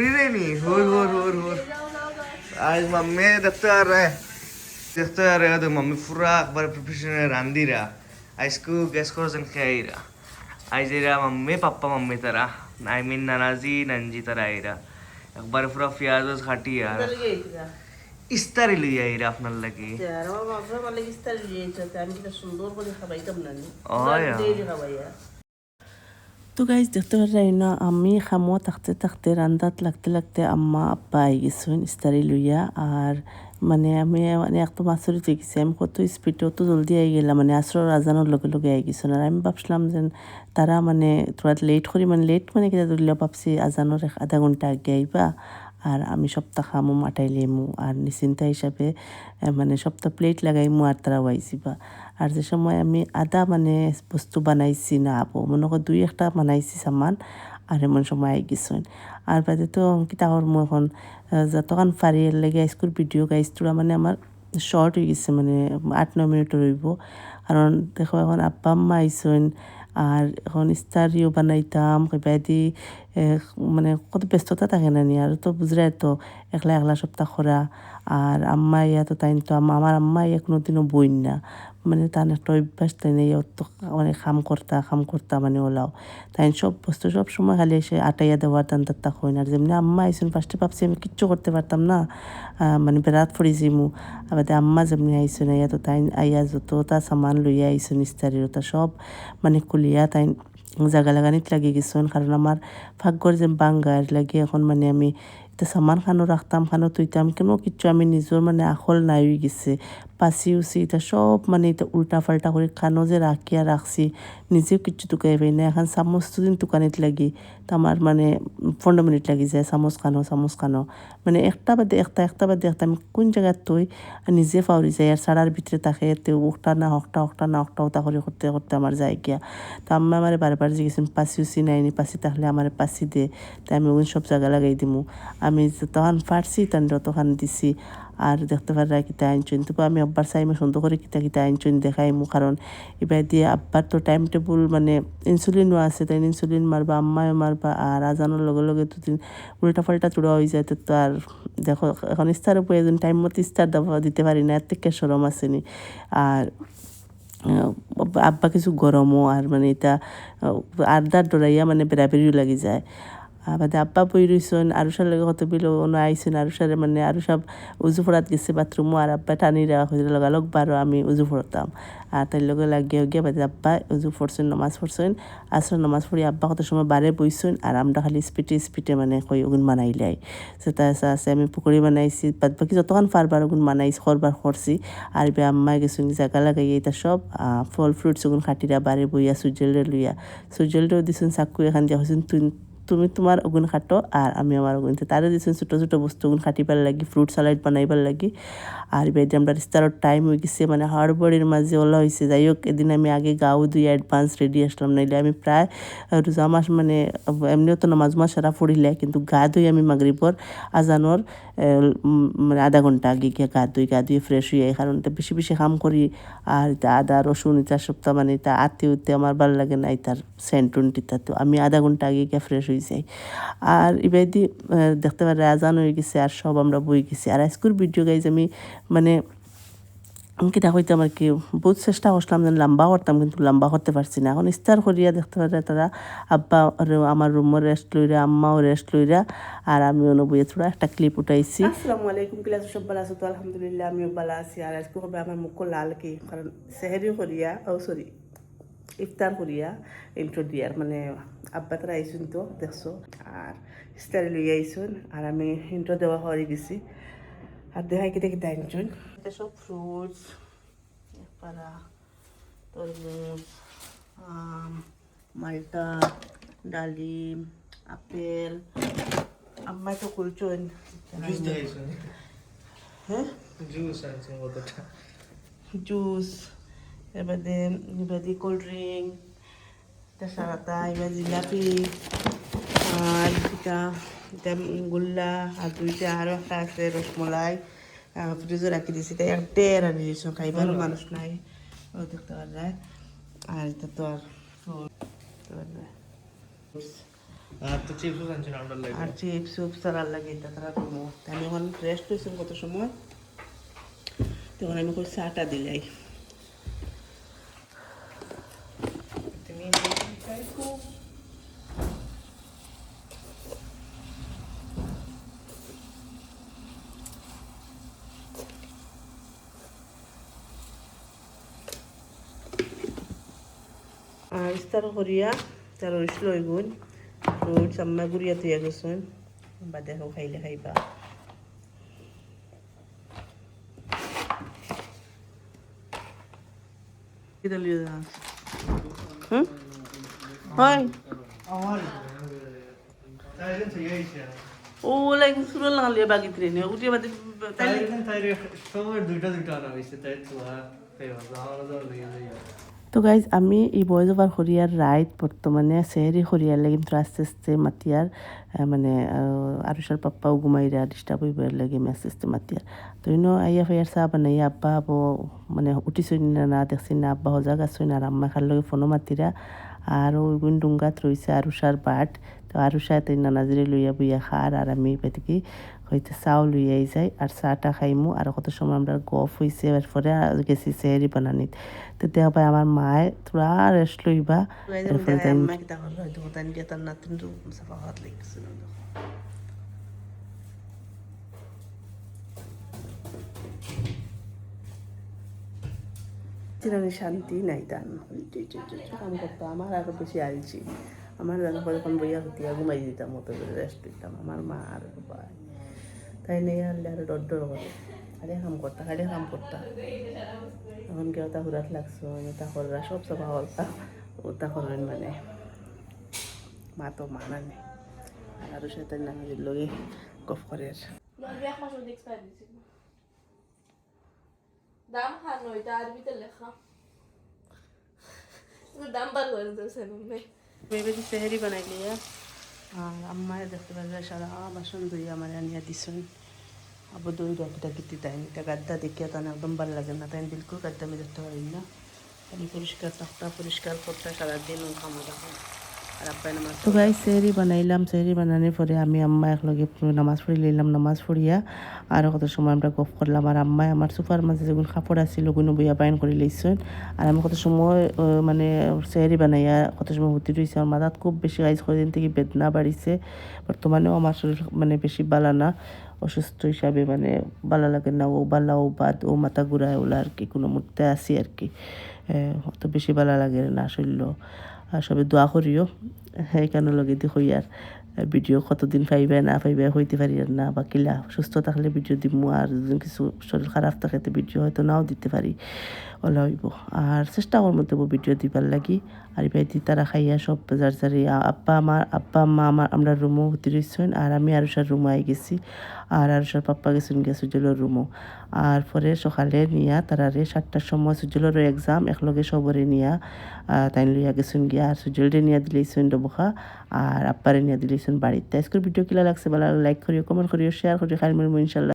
नहीं हुर आज मम्मी देखते आ रहे हो तो मम्मी पूरा अखबार प्रोफेशनल रांधी रहा आइसको गैस करो जन खाई रहा आज रहा मम्मी पापा मम्मी तरह आई मीन नानाजी नंजी तरह आई रहा अखबार पूरा प्याज खाटी यार ইস্তারি লই আইরা আপনার লাগি আমার বাবা বলে ইস্তারি লই আইছে আমি কি সুন্দর করে খাবাইতাম না তো গাইজ দেখতে পারেন না আমি খামো থাকতে থাকতে রান্দাত লাগতে লাগতে আম্মা আব্বা আই গেছেন ইস্তারি লইয়া আর মানে আমি মানে একদম আচরিত হয়ে গেছি আমি কত স্পিডে অত জলদি আই গেলাম মানে আসর আজানোর লগে লগে আই গেছেন আর আমি ভাবছিলাম যে তারা মানে তোরা লেট করি মানে লেট মানে কিনা ধরলে ভাবছি আজানোর আধা ঘন্টা আগে আইবা আর আমি সপ্তাহ খামো মাটাইলেমু আর নিশ্চিন্তা হিসাবে মানে সপ্তাহ প্লেট লাগাইমু আর তারা আইসিবা আর যে সময় আমি আদা মানে বস্তু বানাইছি না আবো মনে কর দুই একটা বানাইছি সামান আর এমন সময় আই গেছেন আর বাদে তো কিতা করমু এখন যতক্ষণ পারি এর লেগে স্কুল ভিডিও গাইজ তোরা মানে আমার শর্ট হয়ে গেছে মানে 8-9 মিনিট রইব কারণ দেখো এখন আব্বা আম্মা আইসেন আর এখন ইস্তারিও বানাইতাম কইবাদি মানে কত ব্যস্ততা থাকে না নি আর তো বুঝরাই তো একলা একলা সপ্তাহ করা আর আম্মা ইয়া তো তাই তো আমার আম্মা ইয়া কোনোদিনও বইন না মানে তার একটা অভ্যাস তাই না তো মানে খাম করতা মানে ওলাও তাই সব বস্তু সব সময় খালি এসে আটাইয়া দেওয়ার দান তাত্তা হয় না আর যেমনি আম্মা আইসুন ফার্স্টে ভাবছি আমি কিচ্ছু করতে পারতাম না মানে বেড়াত পড়েছি মু আবার আম্মা যেমনি আইসুন আইয়া তো তাই আইয়া যত তা সামান লইয়া আইসুন ইস্তারির তা সব মানে কুলিয়া তাই জাগা লাগানিত লাগি গেছেন কারণ আমার ভাগ্যর যে বাঙ্গার লাগে এখন মানে আমি এটা সামান খানো রাখতাম খানো তুইতাম কোনো কিচ্ছু আমি নিজের মানে আখল নাই হয়ে গেছে পাশি উচি এটা সব মানে এটা উল্টা পাল্টা করে খানো যে রাখিয়া রাখছি নিজেও কিচ্ছু টুকাই পাই না এখন চামচ দুদিন টুকানিত লাগি তো আমার মানে 15 মিনিট লাগি যায় চামচ খানো মানে একটা বাদে একটা আমি কোন জায়গায় তুই নিজে পাওরি যাই আর সারার ভিতরে তাকে তে ওটা না ওটা করে করতে করতে আমার যায় গিয়া তো আম্মা আমার বারবার জিজ্ঞেসেন পাশি উচি নাইনি পাশি তাহলে আমার পাশি দে তাই আমি ওই সব জায়গা লাগাই দিমু আমি যতক্ষণ পারছি তান ততক্ষণ দিছি আর দেখতে পারা কিতা আইনচুন তবু আমি আব্বার চাইমে সুন্দর করে কিতা আইনচুন দেখাইমু কারণ এবার দিয়ে আব্বার তো টাইম টেবুল মানে ইনসুলিনও আছে তাই ইনসুলিন মারবা আম্মায়ও মারবা আর আজানোর লগে লগে দুদিন উল্টা পাল্টা চূড়া হয়ে যায় তো আর দেখো এখন ইস্তারের প্রয়োজন টাইম মতো ইস্তার দিতে পারি না এর থেকে সরম আসেনি আর আব্বা কিছু গরমও আর মানে এটা আড্ডার ডরাইয়া মানে বেড়াবেড়িও লাগি যায় বাদে আব্বা বই রইছেন আরুষার লগে কত বিল আইসেন আরুষারে মানে আরু সব উজু ফোড়াত গেছে বাথরুমও আর আব্বা টানি রাখা হয়েছিল লগালগ বারো আমি উজু ফোড়তাম আর তার লগে লাগিয়ে গিয়ে বাদে আব্বা উজু ফোড়ছেন নমাজ পড়ছেন আসর নমাজ পড়ি আব্বা কত সময় বারে বইছেন আর আমরা খালি স্পিটে মানে কই ওগুন বানাইলাই সেটা আছে আমি পুকুরি বানাইছি বাদ বাকি যতক্ষণ পারবার ওগুন বানাইছি করবার করছি আর বে আম্মা গেছেন জায়গা লাগাই এটা সব ফল ফ্রুটস ওগুন খাটিরা বারে বইয়া সুজেলরে লইয়া সুজেলরেও দিছেন চাকু এখান দিয়া হয়েছেন তুমি তোমার ওগুন খাটো আর আমি আমার ওগুন তারে দিয়েছেন ছোটো বস্তু ওগুন খাটিবার লাগি ফ্রুট স্যালাড বানাইবার লাগি আর বেদে আমরা ইস্তারর টাইম হয়ে গেছে মানে হাড়বড়ির মাঝে ওলা হয়েছে যাই হোক এদিন আমি আগে গাও দুই অ্যাডভান্স রেডি আসলাম নাইলে আমি প্রায় রোজা মাস মানে এমনিও তো নামাজ সারা পড়িলে কিন্তু গা ধুই আমি মাগরিবর আজানোর মানে আধা ঘন্টা আগে গিয়ে গা ধুয়ে ফ্রেশ হয়ে কারণ এটা বেশি কাম করি আর আদা রসুন এটা সপ্তাহ মানে এটা আতে আমার ভালো লাগে না তার সেন্টুনটিটা তো আমি আধা ঘন্টা আগে গিয়ে ফ্রেশ হয়ে যাই আর এবার দেখতে পারে আজান হয়ে গেছে আর সব আমরা বই গেছি আর আজকের ভিডিও গাইজ আমি মানে কিতা হইতাম আর কি বহুত চেষ্টা করলাম যেন লম্বা করতাম কিন্তু লম্বা করতে পারছি না এখন ইস্তার করিয়া দেখতে পারে তারা আব্বা আমার রুমও রেস্ট লইরা আম্মাও রেস্ট লইরা আর আমি বইয়ে থোড়া একটা ক্লিপ উঠাইছি। আসসালামু আলাইকুম ক্লাস সব ভালো আছো তো আলহামদুলিল্লাহ আমিও ভালো আছি আর আজকে হবে আমার মুখ লাল কি কারণ সেহেরি করিয়া ইফতার করিয়া ইন্ট্রো দিয়ার মানে আব্বা তারা আইসুন তো দেখছো আর ইস্তারি লইয়া আইসুন আর আমি ইন্ট্রো দেওয়া হয়ে গেছি আর দেখাই কিতা আইনছুন সব ফ্রুটস পারা তরমুজ আম মাল্টা ডালিম আপেল আম্মাই তো খুলছুন হ্যাঁ জুস এবারে কোল্ড ড্রিঙ্ক তাছাড়া এবার জিলাপি আর এটা গোল্লা আর দুইটা আরও একটা আছে রসমলাই ফ্রিজে রাখি দিয়েছি তাই এক টের আনি দিয়েছ খাইবারও মানুষ নাই ও দেখতে পারা যায় আর এটা তো আর আর তো চিপস আনছেন আমরা লাগে আর চিপস উপস তারার লাগে এটা তারা কমো আমি এখন রেস্ট হয়েছিলাম কত সময় তখন আমি কই চাটা দিলাই তুমি আর ইস্তার করিয়া তার রইছিল এগুন রোড সাম্মা গুড়িয়া তুই গেছেন বা দেখো খাইলে খাইবা হয় ও লাইক সুর লাগালে বাকি ট্রেনে উঠিয়ে বাদে সময় দুইটা আনা হয়েছে তাই তো তো গাইজ আমি এই বয়স ওভার হরিয়ার রাইত বর্তমানে সেহেরি হরিয়ার লাগে কিন্তু আস্তে আস্তে মাতিয়ার মানে আরুষার পাপ্পাও ঘুমাইরা ডিস্টার্ব হইবার লাগে আমি আস্তে আস্তে মাতিয়ার তো আইয়া ফাইয়ার চা বানাই আব্বা আবো মানে উঠিছই না দেখছি না আব্বা সজাগ আসই না আর আম্মা খার লগে ফোনও মাতিরা আর ওইগুন ডুঙ্গাত রয়েছে আরুষার বাট তো আরুষা তাই নানাজিরে লইয়া বইয়া খার আর আমি পেতেকি হইতে চাও লইয়াই যাই আর চাটা খাইমু আর কত সময় আমরা গফ হয়েছে এরপরে গেছি সেহেরি বানানিত তো দেখা পাই আমার মায়ে তোরা রেস্ট লইবা এরপরে শান্তি নাই তান কাম করতো আমার আরো বেশি আইছি আমার যখন বইয়া হতিয়া ঘুমাই দিতাম মতো করে রেস্ট দিতাম আমার মা আর ভাই তাই নিয়ে আনলে আরো ডর করে খালি কাম করতা এখন কেউ তা হুরাত লাগছো তা কররা সব সবা হলতা ওটা করেন মানে মা তো মানা নেই আরো সাথে নামের লগে গফ করে দাম খানো এটা আরবিতে লেখা দাম বার করে দিয়েছে বেবি সেহেরি বানাই লিয়া আর আম্মায় দেখতে পারবে সারা বাসন ধুই আমার আনিয়া দিছেন আবু দই রাখিটা গীতি তাই এটা গাদ্দা দেখিয়া তার একদম ভালো লাগে না তাই বিলকুল গাদ্দা আমি দেখতে পারি না আমি পরিষ্কার তখটা পরিষ্কার করতে সারাদিন খামো দেখো আর আব্বাই নামাজ তো গাই সেহেরি বানাইলাম সেহেরি বানানোর পরে আমি আম্মা একলগে নামাজ পড়ি লইলাম নামাজ পড়িয়া আর কত সময় আমরা গফ করলাম আর আম্মায় আমার সুপার মাঝে যেগুলো কাপড় আসছিল ওগুলো বইয়া বাইন করে লইছেন আর আমি কত সময় মানে সেহেরি বানাইয়া কত সময় হতে রয়েছে আমার মাথাত খুব বেশি গাইজ কদিন থেকে বেদনা বাড়িছে বর্তমানেও আমার শরীর মানে বেশি বালা না অসুস্থ হিসাবে মানে ভালো লাগে না ও বালা ও বাদ ও মাথা ঘুরায় ওলা আর কি কোনো মুহূর্তে আসি আর কি অত বেশি ভালো লাগে না শরীর আর সবে দোয়া করিও এইখানে লগে দি হই আর ভিডিও কতদিন পাইবে না পাইবে হইতে পারি আর না বা কিলা সুস্থ থাকলে ভিডিও দিমু আর যদি কিছু শরীর খারাপ থাকে তো ভিডিও হয়তো নাও দিতে পারি ওলা হইব আর চেষ্টা করবো দেবো ভিডিও দিবার লাগি আর ভাই দি তারা খাইয়া সব যার যারি আব্বা আম্মা আমার আমরা রুমও হতে রয়েছেন আর আমি আরুষার রুমে আই গেছি আর আরুষার পাপ্পা গেছেন গিয়া সুজলের রুমও আর পরে সকালে নিয়া তারারে 7টার সময় সুজলেরও এক্সাম একলগে সবরে নিয়া তাই লইয়া গেছেন গিয়া আর সুজলরে নিয়া দিলেইছেন ডবখা আর আব্বারে নিয়া দিলেইছেন বাড়িতে আজকের ভিডিও কিলা লাগছে ভালো লাইক করিও কমেন্ট করিও শেয়ার করিও খাইল ইনশাল্লাহ।